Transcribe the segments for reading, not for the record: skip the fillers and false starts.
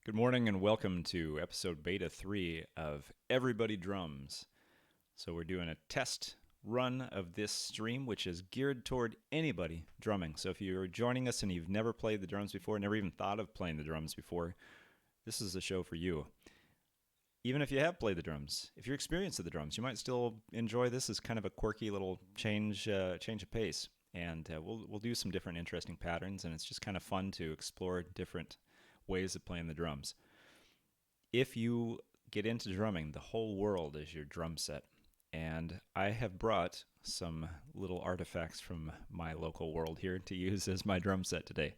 Good morning and welcome to episode Beta 3 of Everybody Drums. So we're doing a test run of this stream, which is geared toward anybody drumming. So if you're joining us and you've never played the drums before, never even thought of playing the drums before, this is the show for you. Even if you have played the drums, if you're experienced with the drums, you might still enjoy this as kind of a quirky little change of pace. And we'll do some different interesting patterns, and it's just kind of fun to explore different ways of playing the drums. If you get into drumming, the whole world is your drum set. And I have brought some little artifacts from my local world here to use as my drum set today.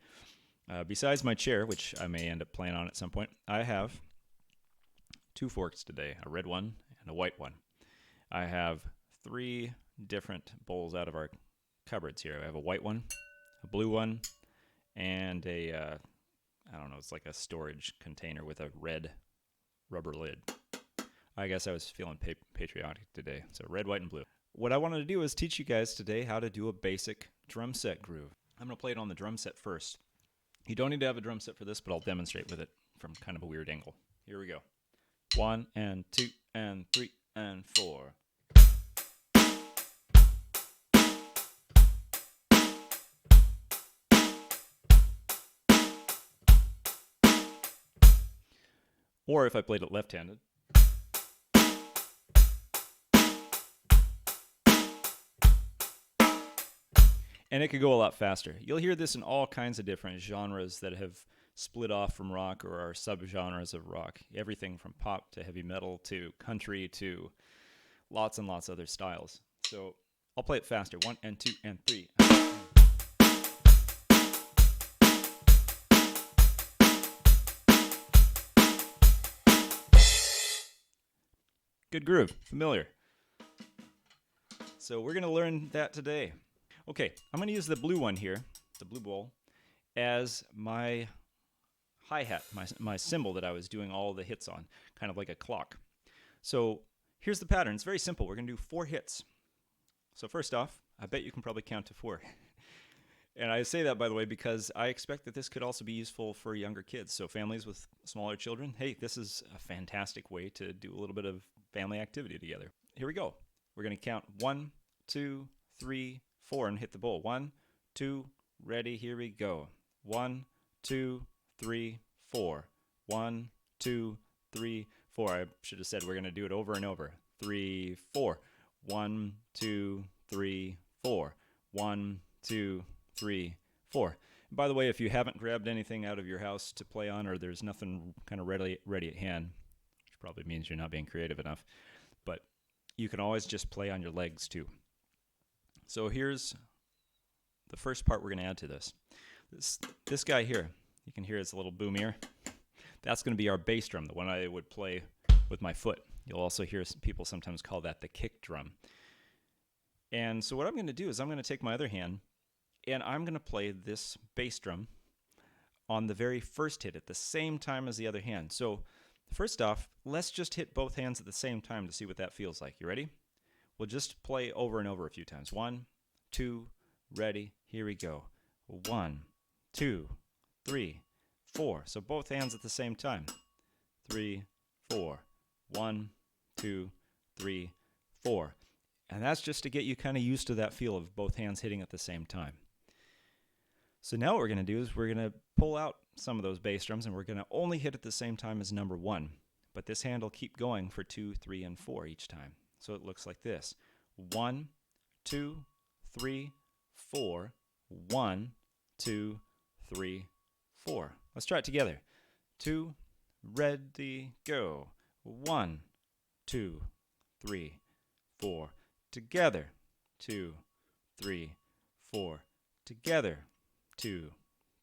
Besides my chair, which I may end up playing on at some point, I have two forks today, a red one and a white one. I have three different bowls out of our cupboards here. I have a white one, a blue one, and a I don't know, it's like a storage container with a red rubber lid. I guess I was feeling patriotic today. So red, white, and blue. What I wanted to do is teach you guys today how to do a basic drum set groove. I'm going to play it on the drum set first. You don't need to have a drum set for this, but I'll demonstrate with it from kind of a weird angle. Here we go. 1 and 2 and 3 and 4. Or if I played it left-handed. And it could go a lot faster. You'll hear this in all kinds of different genres that have split off from rock or are subgenres of rock. Everything from pop to heavy metal to country to lots and lots of other styles. So I'll play it faster. 1 and 2 and 3. Good groove, familiar. So we're going to learn that today. Okay, I'm going to use the blue one here, the blue bowl, as my hi-hat, my cymbal that I was doing all the hits on, kind of like a clock. So here's the pattern. It's very simple. We're going to do 4 hits. So first off, I bet you can probably count to 4. And I say that, by the way, because I expect that this could also be useful for younger kids. So families with smaller children, hey, this is a fantastic way to do a little bit of family activity together. Here we go. We're going to count 1, 2, 3, 4 and hit the bowl. 1, 2, ready, here we go. 1, 2, 3, 4. 1, 2, 3, 4. I should have said we're going to do it over and over. 3, 4. 1, 2, 3, 4. 1, 2, 3, 4. And by the way, if you haven't grabbed anything out of your house to play on, or there's nothing kind of ready at hand, which probably means you're not being creative enough, but you can always just play on your legs too. So here's the first part we're going to add to this. This guy here, you can hear it's a little boomier. That's going to be our bass drum, the one I would play with my foot. You'll also hear people sometimes call that the kick drum. And so what I'm going to do is I'm going to take my other hand and I'm going to play this bass drum on the very first hit at the same time as the other hand. So first off, let's just hit both hands at the same time to see what that feels like. You ready? We'll just play over and over a few times. 1, 2, ready, here we go. 1, 2, 3, 4. So both hands at the same time. 3, 4. 1, 2, 3, 4. And that's just to get you kind of used to that feel of both hands hitting at the same time. So now what we're going to do is we're going to pull out some of those bass drums and we're going to only hit at the same time as number 1. But this hand will keep going for 2, 3, and 4 each time. So it looks like this. 1, 2, 3, 4. 1, 2, 3, 4. Let's try it together. 2, ready, go. 1, 2, 3, 4. Together. 2, 3, 4. Together. 2,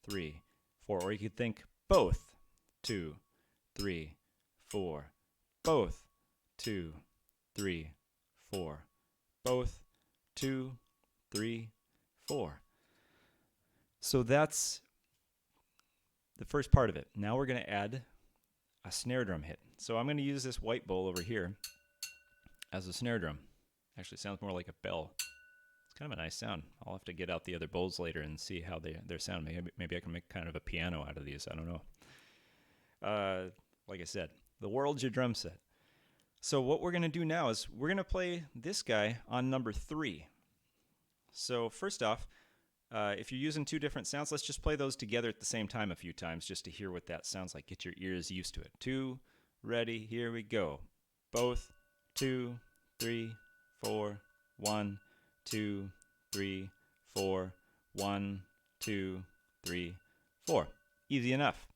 3, 4. Or you could think both. 2, 3, 4. Both. 2, 3, 4. Both. 2, 3, 4. So that's the first part of it. Now we're going to add a snare drum hit. So I'm going to use this white bowl over here as a snare drum. Actually, it sounds more like a bell. It's kind of a nice sound. I'll have to get out the other bowls later and see how they sound. Maybe I can make kind of a piano out of these. I don't know. Like I said, the world's your drum set. So what we're going to do now is we're going to play this guy on number 3. So first off, if you're using 2 different sounds, let's just play those together at the same time a few times just to hear what that sounds like. Get your ears used to it. 2, ready, here we go. Both, 2, 3, 4, 1, 2, 3, 4, 1, 2, 3, 4. Easy enough.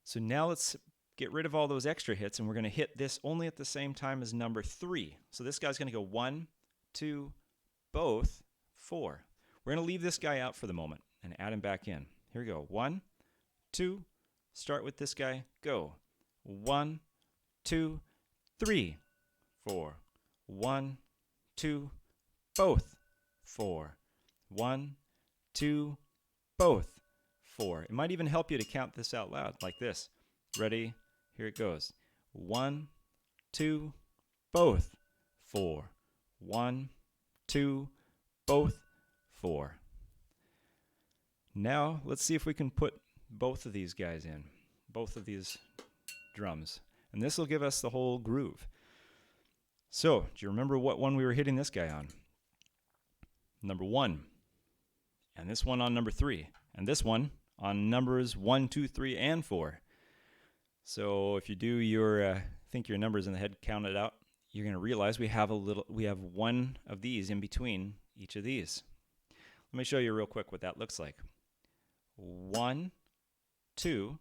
So now let's get rid of all those extra hits, and we're going to hit this only at the same time as number 3. So this guy's going to go 1, 2, both, 4. We're going to leave this guy out for the moment and add him back in. Here we go. 1, 2, start with this guy, go. 1, 2, 3, 4. 1, 2, both, 4. 1, 2, both, 4. It might even help you to count this out loud like this. Ready? Here it goes. 1, 2, both, 4. 1, 2, both, 4. Now let's see if we can put both of these guys in, both of these drums. And this will give us the whole groove. So, do you remember what one we were hitting this guy on? Number 1. And this one on number 3. And this one on numbers 1, 2, 3, and 4. So if you do your think your numbers in the head, count it out, you're going to realize we have one of these in between each of these. Let me show you real quick what that looks like. 1, 2,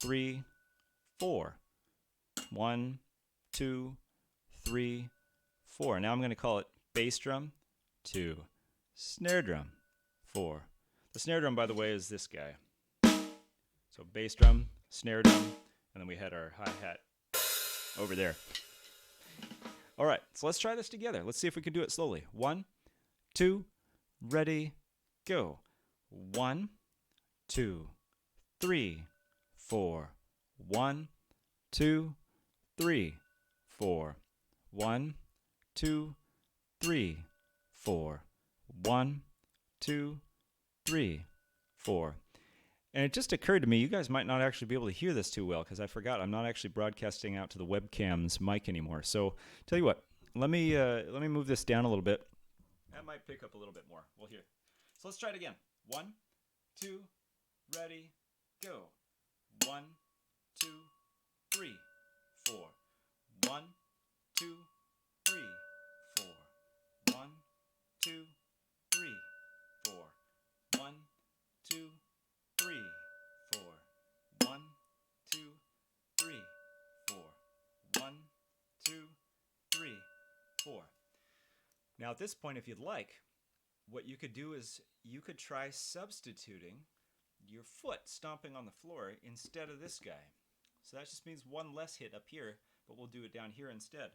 3, 4. 1, 2, 3, 4. Now I'm going to call it bass drum, 2, snare drum, 4. The snare drum, by the way, is this guy. So bass drum, snare drum, and then we had our hi-hat over there. All right, so let's try this together. Let's see if we can do it slowly. 1, 2, ready, go. 1, 2, 3, 4. 1, 2, 3, 4. 1, 2, 3, 4. 1, 2, 3, 4. And it just occurred to me, you guys might not actually be able to hear this too well because I forgot I'm not actually broadcasting out to the webcam's mic anymore. So tell you what, let me move this down a little bit. That might pick up a little bit more. We'll hear. So let's try it again. 1, 2, ready, go. 1, 2, 3, 4. 1, 2, 3, 4. 1, 2, 3, 4. 1, 2, 3, 4. 1, 2, 3, 4. 1, 2, 3, 4. Now at this point, if you'd like, what you could do is you could try substituting your foot stomping on the floor instead of this guy. So that just means one less hit up here, but we'll do it down here instead.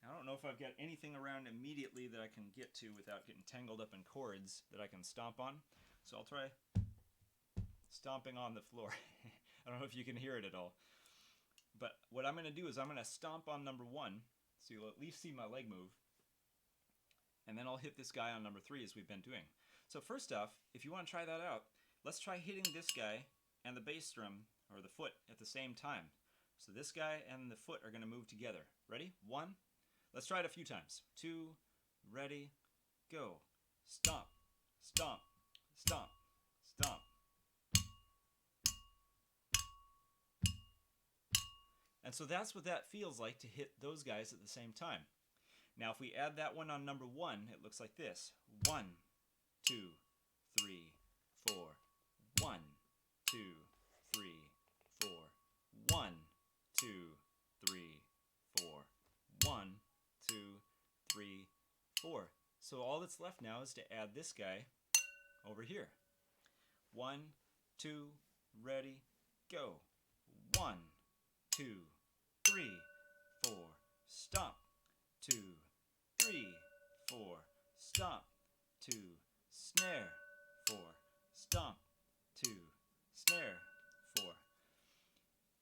I don't know if I've got anything around immediately that I can get to without getting tangled up in chords that I can stomp on. So I'll try stomping on the floor. I don't know if you can hear it at all. But what I'm going to do is I'm going to stomp on number 1, so you'll at least see my leg move. And then I'll hit this guy on number 3 as we've been doing. So first off, if you want to try that out, let's try hitting this guy and the bass drum, or the foot, at the same time. So this guy and the foot are going to move together. Ready? 1. Let's try it a few times. 2, ready, go. Stomp, stomp, stomp, stomp. And so that's what that feels like to hit those guys at the same time. Now if we add that one on number 1, it looks like this. 1, 2, 3, 4. 1, 2, 3, 4. 1, 2, 3, 4. 1, 2, 3, 4. So all that's left now is to add this guy over here. 1, 2, ready, go. 1, 2, 3, 4, stomp. 2, 3, 4, stomp. 2, snare. 4, stomp. 2, snare. 4.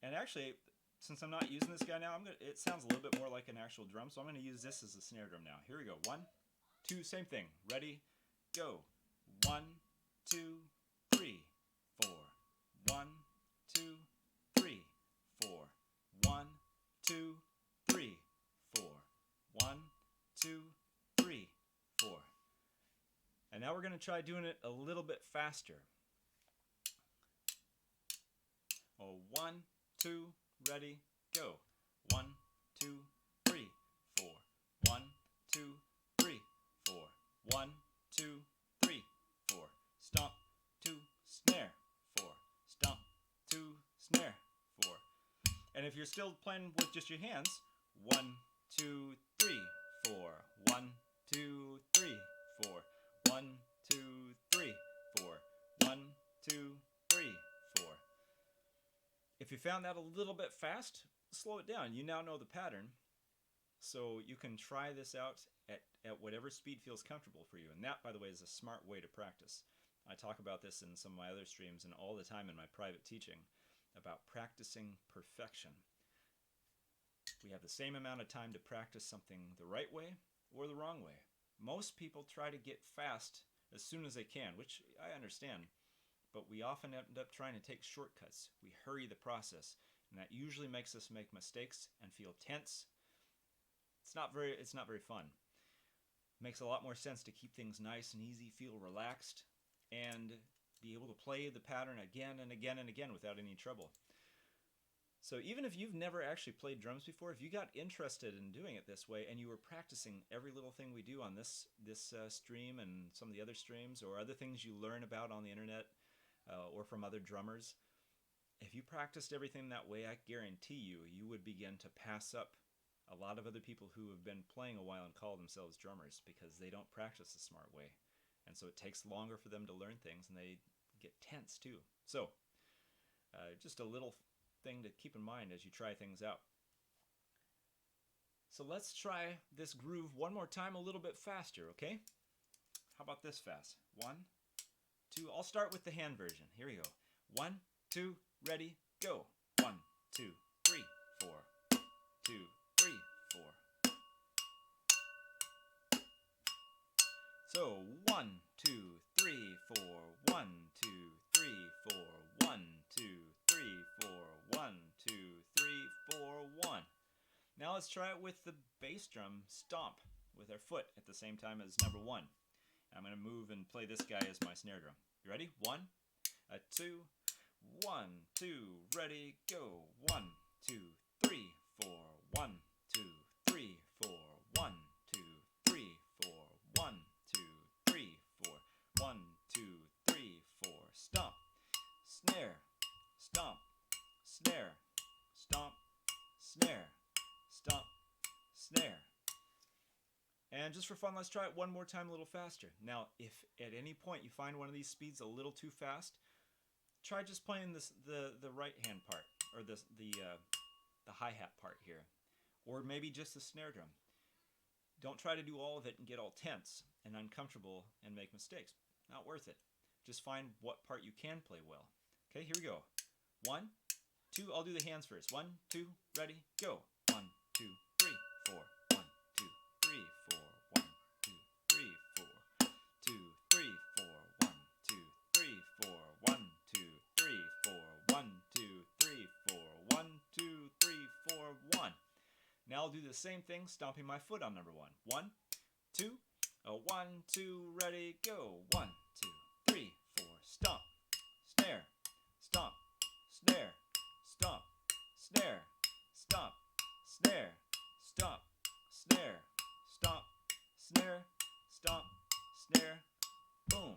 And actually, since I'm not using this guy now, it sounds a little bit more like an actual drum, so I'm going to use this as a snare drum now. Here we go. 1, 2, same thing. Ready, go. 1, 2, 3, 4. 1, 2, 3, 2, 3, 4. 1, 2, 3, 4. And now we're going to try doing it a little bit faster. Oh, 1, 2, ready, go. 1, 2, 3, 4. 1, 2, 3, 4. 1, 2, 3, 4. Stomp, 2, snare, 4. Stomp, 2, snare, 4. And if you're still playing with just your hands, 1, 2, 3, 4. 1, 2, 3, 4. 1, 2, 3, 4. 1, 2, 3, 4. If you found that a little bit fast, slow it down. You now know the pattern, so you can try this out at whatever speed feels comfortable for you. And that, by the way, is a smart way to practice. I talk about this in some of my other streams and all the time in my private teaching about practicing perfection. We have the same amount of time to practice something the right way or the wrong way. Most people try to get fast as soon as they can, which I understand, but we often end up trying to take shortcuts. We hurry the process, and that usually makes us make mistakes and feel tense. It's not very fun. It makes a lot more sense to keep things nice and easy, feel relaxed, and be able to play the pattern again and again and again without any trouble. So even if you've never actually played drums before, if you got interested in doing it this way and you were practicing every little thing we do on this stream and some of the other streams or other things you learn about on the internet or from other drummers, if you practiced everything that way, I guarantee you would begin to pass up a lot of other people who have been playing a while and call themselves drummers because they don't practice the smart way. And so it takes longer for them to learn things, and they get tense too. So just a little thing to keep in mind as you try things out. So let's try this groove one more time a little bit faster, okay? How about this fast? 1, 2, I'll start with the hand version. Here we go. 1, 2, ready, go. 1, 2, 3, 4. 2, 3, 4. So 1, 2, 3, 4. 1, 2, 3, 4. 1, 2, 3, 4. 1, 2, 3, 4, 1. Now let's try it with the bass drum stomp with our foot at the same time as number 1. I'm going to move and play this guy as my snare drum. You ready? 1, 2, 1, 2, ready, go. 1, 2, 3, 4. 1, 2, 3, 4. 1, 2, 3, 4. 1, 2, 3, 4. 1, 2, 3, 4. Stomp, snare, stomp, snare, stomp, snare, stomp, snare. And just for fun, let's try it one more time a little faster. Now, if at any point you find one of these speeds a little too fast, try just playing the right hand part, or the hi-hat part here, or maybe just the snare drum. Don't try to do all of it and get all tense and uncomfortable and make mistakes. Not worth it. Just find what part you can play well. Okay, here we go. 1, 2, I'll do the hands first. 1, 2, ready, go. 1, 2, 3, 4. 1, 2, 3, 4. 1, 2, 3, 4. 2, 3, 4. 1, 2, 3, 4. 1, 2, 3, 4. 1, 2, 3, 4. 1, 2, 3, 4. 1. Now I'll do the same thing, stomping my foot on number 1. 1, 2, 1, 2, ready, go. 1, 2, 3, 4. Stomp, snare, stomp, snare, stomp, snare, stomp, snare, stomp, snare, stomp, snare, stomp, snare, boom.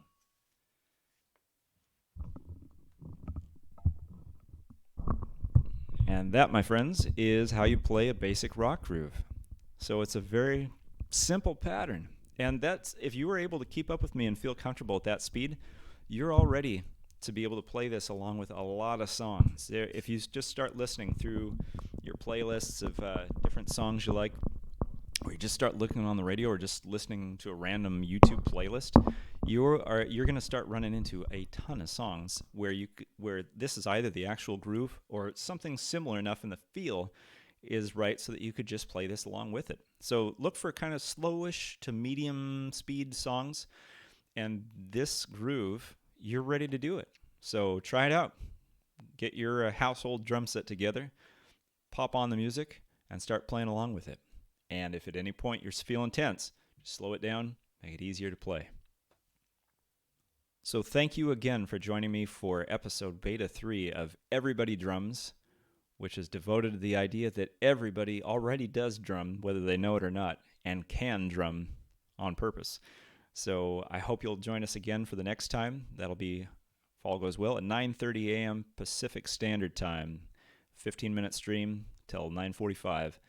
And that, my friends, is how you play a basic rock groove. So it's a very simple pattern. And that's, if you were able to keep up with me and feel comfortable at that speed, you're all ready to be able to play this along with a lot of songs. If you just start listening through your playlists of different songs you like, or you just start looking on the radio or just listening to a random YouTube playlist, you're going to start running into a ton of songs where this is either the actual groove or something similar enough in the feel is right so that you could just play this along with it. So look for kind of slowish to medium speed songs, and this groove, you're ready to do it. So try it out. Get your household drum set together, pop on the music, and start playing along with it. And if at any point you're feeling tense, just slow it down, make it easier to play. So thank you again for joining me for episode Beta 3 of Everybody Drums, which is devoted to the idea that everybody already does drum, whether they know it or not, and can drum on purpose. So I hope you'll join us again for the next time. That'll be, if all goes well, at 9:30 a.m. Pacific Standard Time. 15-minute stream till 9:45.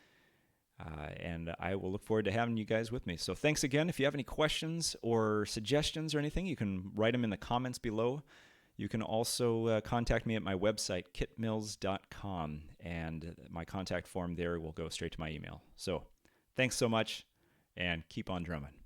And I will look forward to having you guys with me. So thanks again. If you have any questions or suggestions or anything, you can write them in the comments below. You can also contact me at my website, kitmills.com, and my contact form there will go straight to my email. So thanks so much, and keep on drumming.